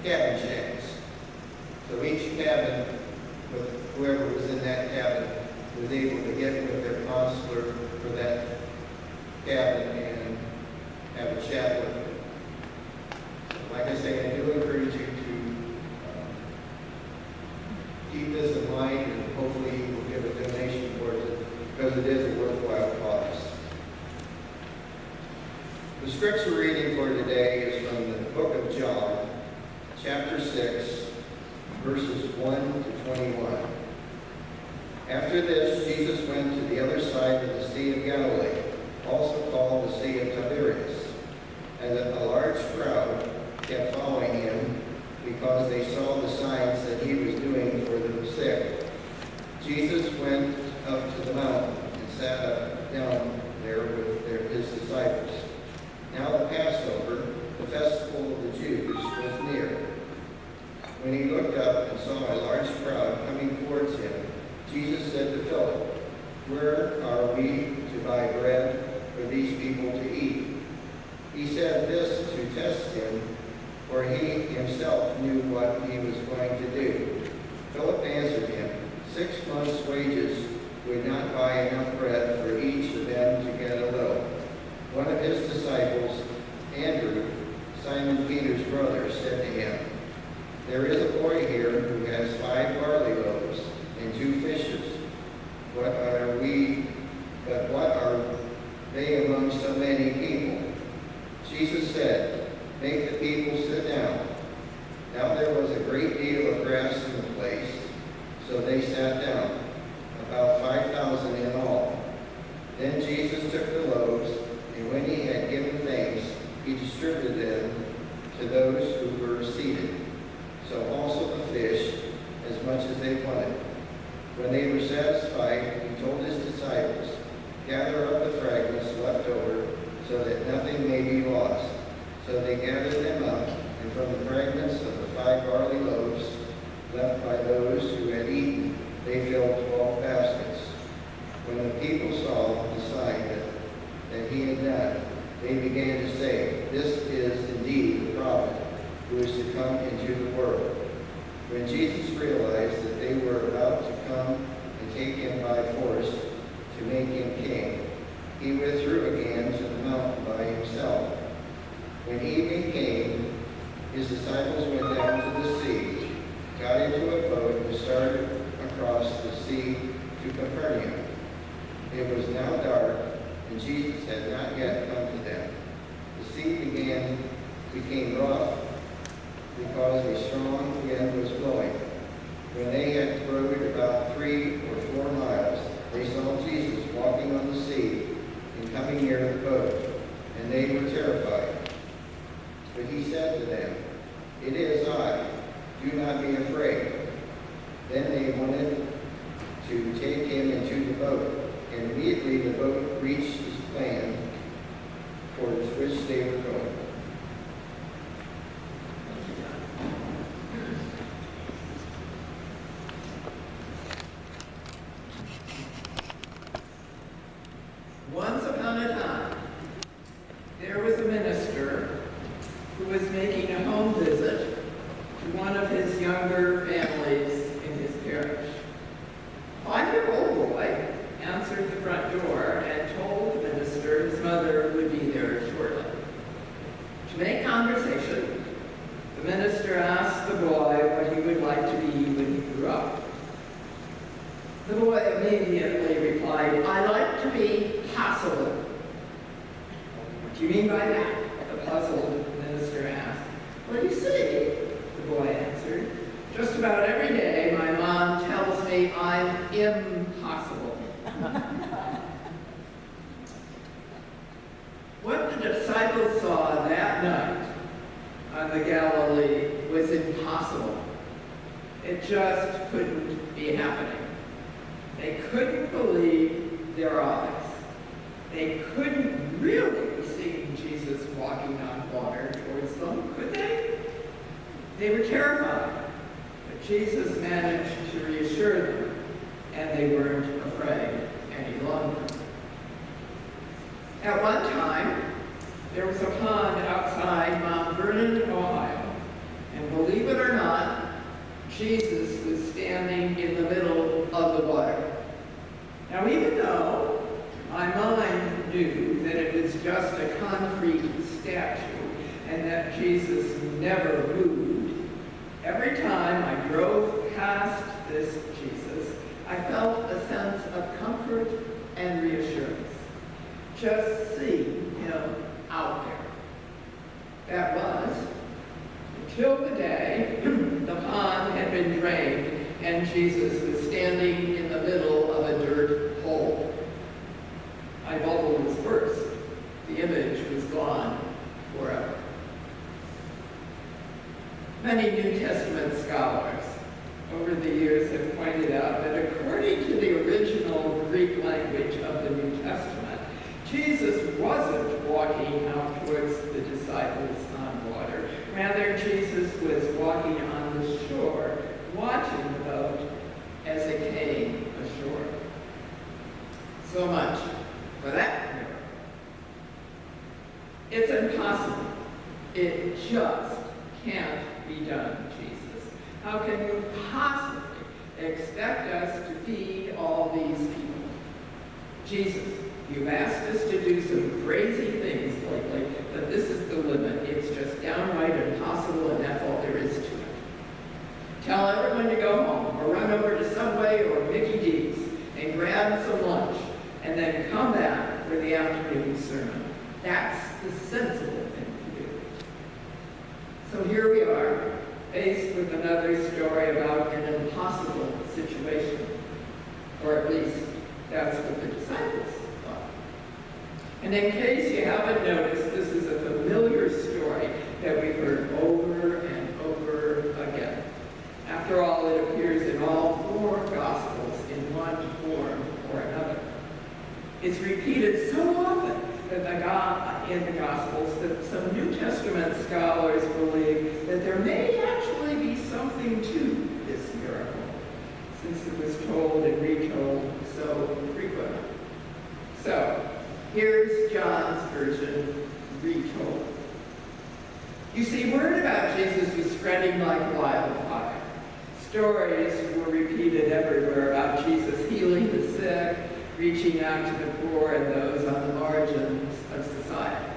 cabin shacks. So each cabin, with whoever was in that cabin, was able to get with their counselor for that cabin and have a chat with them. So like I say, I do encourage you to keep this in mind, and hopefully you will give a donation towards it, because it is a worthwhile cause. The scripture reading for today is from the book of John, chapter 6, verses 1 to 21. After this, Jesus went to the other side of the Sea of Galilee, also called the Sea of Tiberias, and a large crowd kept following him because they saw the signs that he was doing for the sick. Jesus went up to the mountain and sat down there with his disciples. Now the Passover, the festival of the Jews, was near. When he looked up and saw a large crowd coming towards him, Jesus said to Philip, "Where are we to buy bread for these people to eat?" He said this to test him, for he himself knew what he was going to do. Philip answered him, 6 months' wages would not buy enough bread for each of them to get a loaf. One of his disciples, Andrew, Simon Peter's brother, said to him, "There is a boy here who has 5 barley loaves and 2 fishes. What are they among so many people?" Jesus said, "Make the people sit down." Now there was a great deal of grass in the place, so they sat down, about 5,000 in all. Then Jesus took the loaves, and when he had given thanks, he distributed them to those who were seated. So also the fish, as much as they wanted. When they were satisfied, he told his disciples, "Gather up the fragments left over, so that nothing may be lost." So they gathered them up, and from the fragments of the 5 barley loaves left by those who had eaten, they filled 12 baskets. When the people saw the sign that he had done, they began to say, "This is indeed the prophet who is to come into the world." When Jesus realized that they were about to come and take him by force to make him king, he withdrew again to the mountain by himself. When evening came, his disciples went down to the sea, got into a boat, and started across the sea to Capernaum. It was now dark, and Jesus had not yet come to them. The sea became rough because a strong wind was blowing. When they had rowed about 3 or 4 miles, they saw Jesus walking on the sea and coming near the boat, and they were terrified. But he said to them, "It is I. Do not be afraid." Then they wanted to take him into the boat, and immediately the boat reached the land towards which they were going. Once upon a time, there was a minister who was making a home visit to one of his younger families in his parish. A 5-year-old boy answered the front door and told the minister his mother would be there shortly. To make conversation, the minister asked the boy what he would like to be when he grew up. The boy immediately replied, "I like to be possible." "What do you mean by that?" the puzzled minister asked. "Well, you see," the boy answered, "just about every day my mom tells me I'm impossible." What the disciples saw that night on the Galilee was impossible. It just couldn't be happening. They couldn't believe their eyes. They couldn't really be seeing Jesus walking on water towards them, could they? They were terrified, but Jesus managed to reassure them, and they weren't afraid any longer. At one time, there was a pond outside Mount Vernon, Ohio, and believe Jesus was standing in the middle of the water. Now, even though my mind knew that it was just a concrete statue and that Jesus never moved, every time I drove past this Jesus, I felt a sense of comfort and reassurance. Just seeing him out there. That was until the day the pond had been drained and Jesus was standing in the middle of a dirt hole. My bubble was burst. The image was gone forever. Many New Testament scholars over the years have pointed out that according to the original Greek language of the New Testament, Jesus wasn't walking out towards the disciples on water. Rather, Jesus was walking on the shore, watching the boat as it came ashore. So much for that miracle. It's impossible. It just can't be done, Jesus. How can you possibly expect us to feed all these people? Jesus, you've asked us to do some crazy things lately, but this is the limit. It's just downright impossible, and that's all there is to it. Tell everyone to go home, or run over to Subway or Mickey D's and grab some lunch, and then come back for the afternoon sermon. That's the sensible thing to do. So here we are, faced with another story about an impossible situation, or at least that's what the disciples thought. And in case you haven't noticed, this is a familiar story that we've heard over and over again. After all, it appears in all four Gospels in one form or another. It's repeated so often in the Gospels that some New Testament scholars believe that there may actually be something to this miracle, since it was told and retold so frequently. So, here's John's version retold. You see, word about Jesus was spreading like wildfire. Stories were repeated everywhere about Jesus healing the sick, reaching out to the poor and those on the margins of society.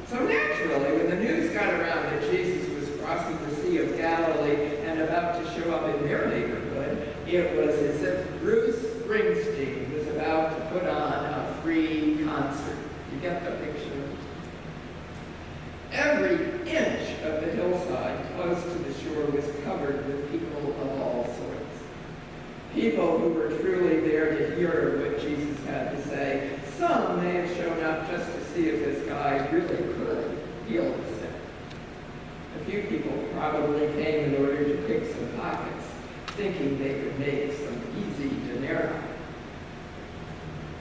So naturally, when the news got around that Jesus was crossing the Sea of Galilee and about to show up in their neighborhood, it was as if Bruce Springsteen was about to put on a free concert. You get the picture? Every inch of the hillside close to the shore was covered with people of all sorts. People who were truly there to hear what Jesus had to say. Some may have shown up just to see if this guy really could heal the sick. A few people probably came in order to pick some pockets, thinking they could make some easy denarii.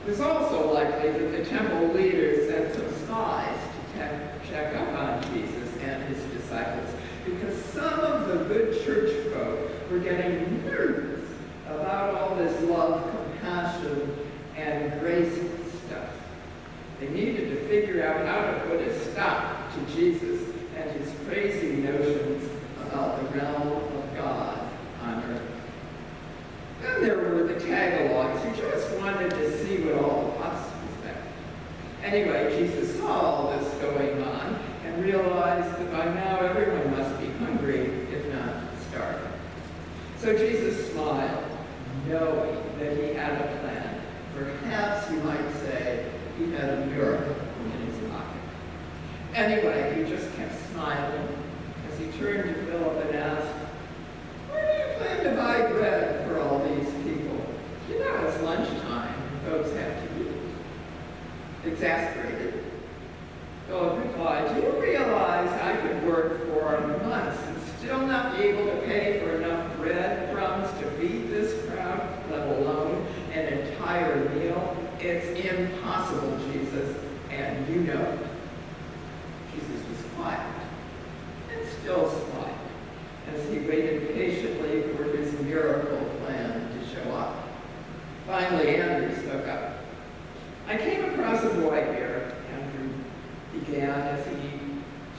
It was also likely that the temple leaders sent some spies to check up on Jesus and his disciples, because some of the good church folk were getting nervous about all this love, compassion, and grace stuff. They needed to figure out how to put a stop to Jesus and his crazy notions about the realm of God on earth. Then there were the tag-alongs who just wanted to see what all the fuss was about. Anyway, Jesus saw all this going on and realized that by now everyone must be hungry, if not starving. So Jesus smiled, knowing that he had a plan. Perhaps you might say he had a miracle in his pocket. Anyway, he just kept smiling as he turned to Philip and asked, "Where do you plan to buy bread for all these people? You know it's lunchtime and folks have to eat." Exasperated, Philip replied, "Do you realize I could work for months and still not be able to pay for enough breadcrumbs to feed this crowd, let alone an entire meal? It's impossible, Jesus, and you know it." Jesus was quiet and still smiling as he waited patiently for his miracle plan to show up. Finally, Andrew spoke up. "I came across a boy here," Andrew began as he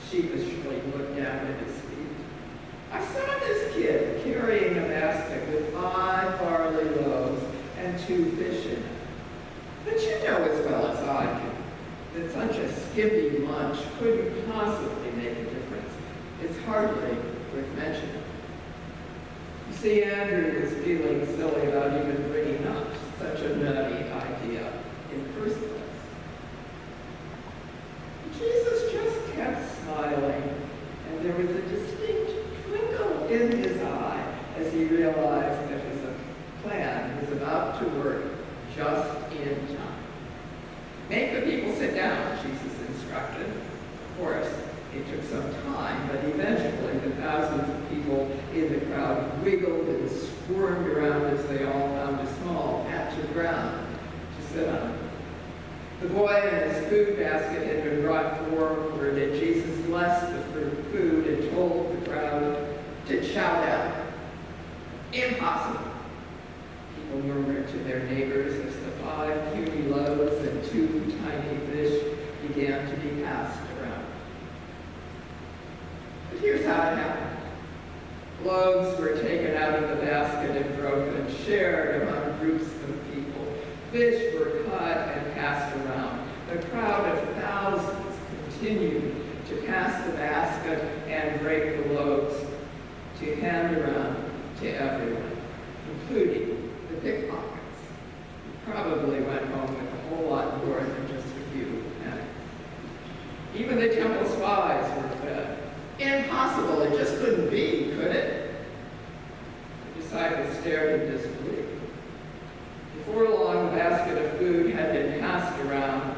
sheepishly looked down at his feet. "I saw this kid carry 2 fish in it. But you know as well as I do that such a skimpy lunch couldn't possibly make a difference. It's hardly worth mentioning. You see, Andrew was feeling silly about even bringing up such a nutty idea in the first place. Jesus just kept smiling, and there was a distinct twinkle in his eye as he realized that his plan was about to work just in time. Make the people sit down, Jesus instructed. Of course, it took some time, but eventually the thousands of people in the crowd wiggled and squirmed around as they all found a small patch of ground to sit on. The boy and his food basket had been brought forward, and Jesus blessed the food and told the crowd to shout out, "Impossible!" People murmured to their neighbors as the 5 puny loaves and 2 tiny fish began to be passed around. But here's how it happened. Loaves were taken out of the basket and broken, shared among groups of people. Fish were cut and passed around. The crowd of thousands continued to pass the basket and break the loaves to hand around to everyone, including the pickpockets, who probably went home with a whole lot more than just a few pennies. Even the temple spies were fed. Impossible, it just couldn't be, could it? The disciples stared in disbelief. Before long, the basket of food had been passed around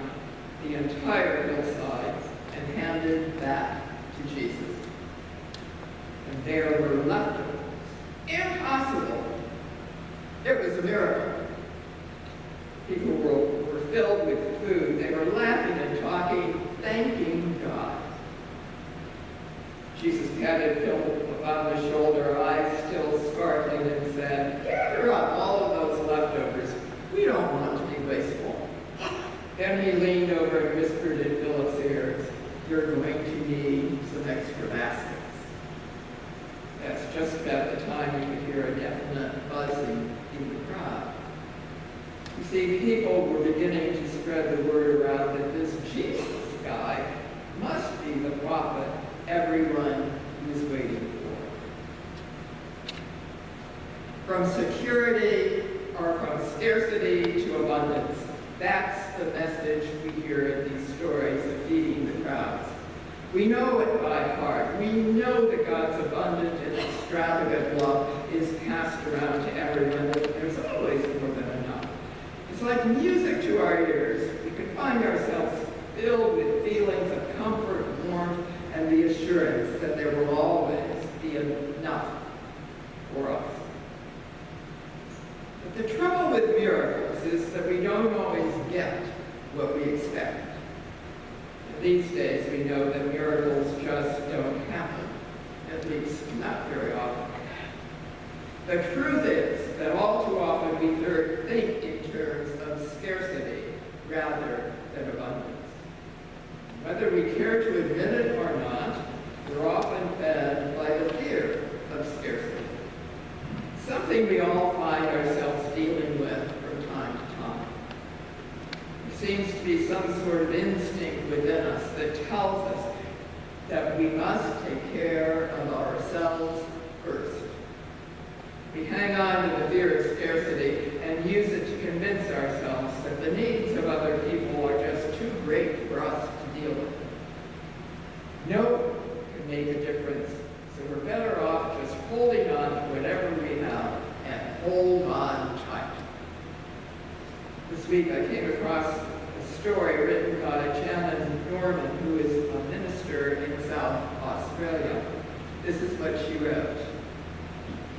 the entire hillside and handed back to Jesus. And there were leftovers. Impossible! It was a miracle. People were filled with food. They were laughing and talking, thanking God. Jesus patted Philip on the shoulder, eyes still sparkling, and said, "Gather up all of those leftovers. We don't want to be wasteful." Then he leaned over and whispered in Philip's ears, "You're going to need some extra baskets." That's just about the time you could hear a definite buzzing in the crowd. You see, people were beginning to spread the word around that this Jesus guy must be the prophet everyone was waiting for. From security or from scarcity to abundance, that's the message we hear in these stories of feeding the crowds. We know it by heart. We know that God's abundant and extravagant love is passed around to everyone, that there's always more than enough. It's like music to our ears. We can find ourselves filled with feelings of comfort, warmth, and the assurance that there will always be enough for us. But the trouble with miracles is that we don't always get what we expect. These days, we know that miracles just don't happen, at least not very often. The truth is that all too often we think in terms of scarcity rather than abundance. Whether we care to admit it or not, we're often fed by the fear of scarcity, something we all find ourselves dealing with from time to time. Seems to be some sort of instinct within us that tells us that we must take care of ourselves first. We hang on to the fear of scarcity and use it to convince ourselves that the needs of other people are just too great for us to deal with. No one can make a difference, so we're better off just holding on to whatever we have and hold on tight. This week I came across a story written by Janet Norman, who is a minister in South Australia. This is what she wrote.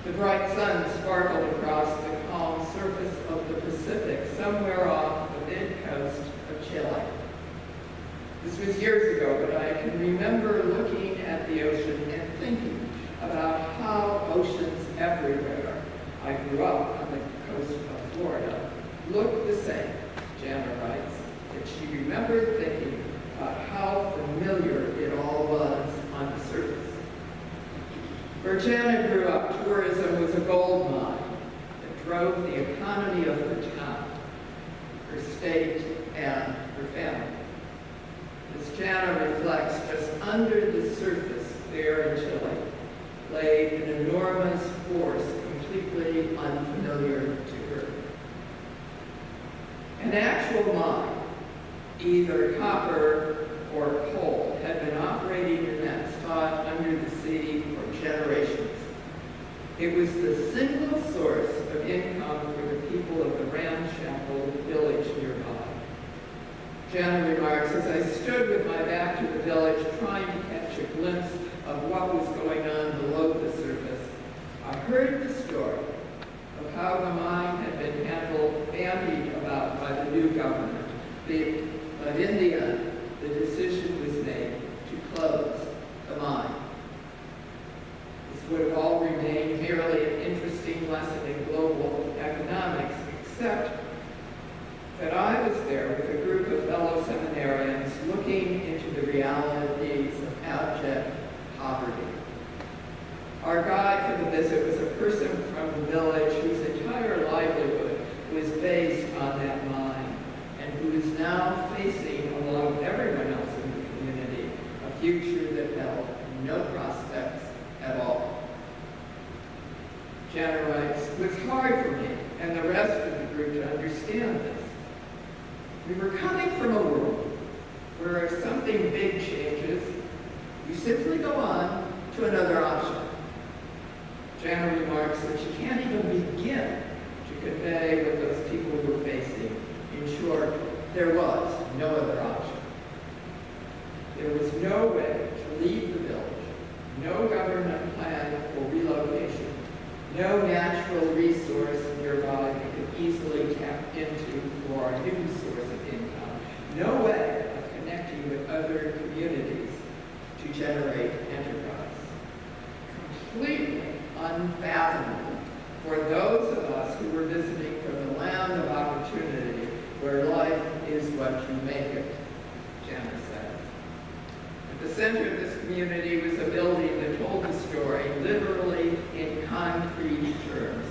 The bright sun sparkled across the calm surface of the Pacific, somewhere off the mid-coast of Chile. This was years ago, but I can remember looking at the ocean and thinking about how oceans everywhere, I grew up on the coast of Florida, look the same. Jana writes that she remembered thinking about how familiar it all was on the surface. Where Jana grew up, tourism was a gold mine that drove the economy of the town. state and her family. As Jana reflects, just under the surface there in Chile lay an enormous force completely unfamiliar to her. An actual mine, either copper or coal, had been operating in that spot under the sea for generations. It was the single source of income for the people of the ramshackle village nearby. Jana remarks, as I stood with my back to the village trying to catch a glimpse of what was going on below the surface, I heard the story of how the mine had been bandied about by the new government. But in the end, the decision was made to close the mine. This would have all remained merely an interesting lesson in global economics, except that I was there with a group of fellow seminarians looking into the realities of abject poverty. Our guide for the visit was a person from the village whose entire livelihood was based on that mine, and who is now facing, along with everyone else in the community, a future that held no prospects at all. Jana writes, it was hard for me and the rest of the group to understand this. We were coming from a world where if something big changes, you simply go on to another option. Jana remarks that she can't even begin to convey what those people were facing. In short, there was no other option. There was no way to leave the village, no government plan for relocation, no natural resource nearby we could easily tap into for a new source of income, no way of connecting with other communities to generate enterprise. Completely unfathomable for those of us who were visiting from the land of opportunity, where life is what you make it, Jana says. At the center of this community was a building that told the story, literally in concrete terms,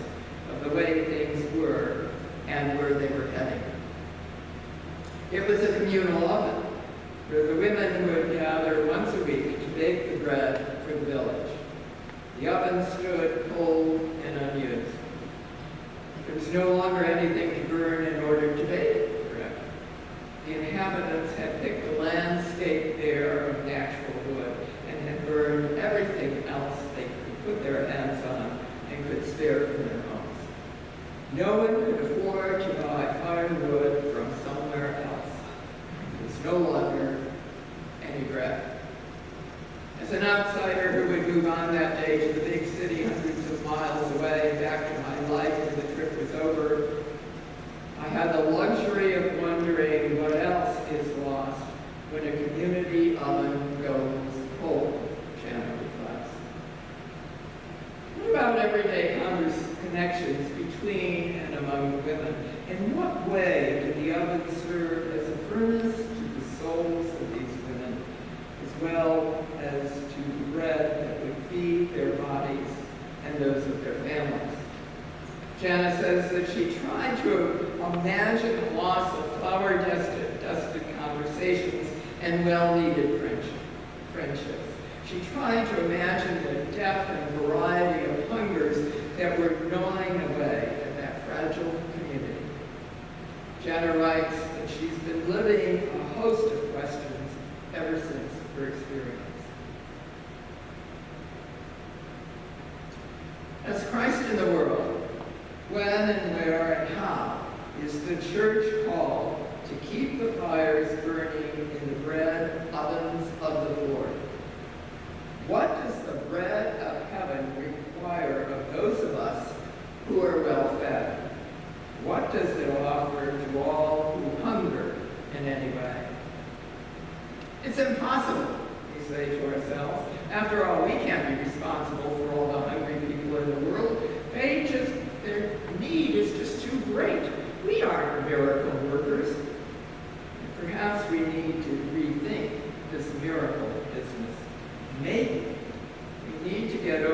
of the way things were and where they were heading. It was a communal oven, where the women would gather once a week to bake the bread for the village. The oven stood cold and unused. There was no longer anything to burn in order to bake bread. The inhabitants had picked a landscape there of natural wood and had burned everything else they could put their hands on and could spare from their homes. No one could afford to buy firewood from somewhere else. There was no longer any bread. As an outsider who would move on that day to the big city hundreds of miles away, back to my life when the trip was over, I had the luxury of wondering what else is lost when a community oven goes cold, Jana reflects. What about everyday connections between and among the women? In what way did the oven serve as a furnace to the souls of these women, as well as to the bread that would feed their bodies and those of their families? Jana says that she tried to imagine the loss of flower-dusted conversations and well-needed friendships. She tried to imagine the depth and variety of hungers that were gnawing away at that fragile community. Jana writes that she's been living a host of questions ever since her experience. As Christ in the world, when and where and how is the church called to keep the fires burning in the bread ovens of the Lord? What does the bread of heaven require of those of us who are well fed? What does it offer to all who hunger in any way? It's impossible, we say to ourselves. After all, we can't be responsible for all the hungry people in the world. Their need is just too great. We aren't miracle workers. And perhaps we need to rethink this miracle business. Maybe we need to get over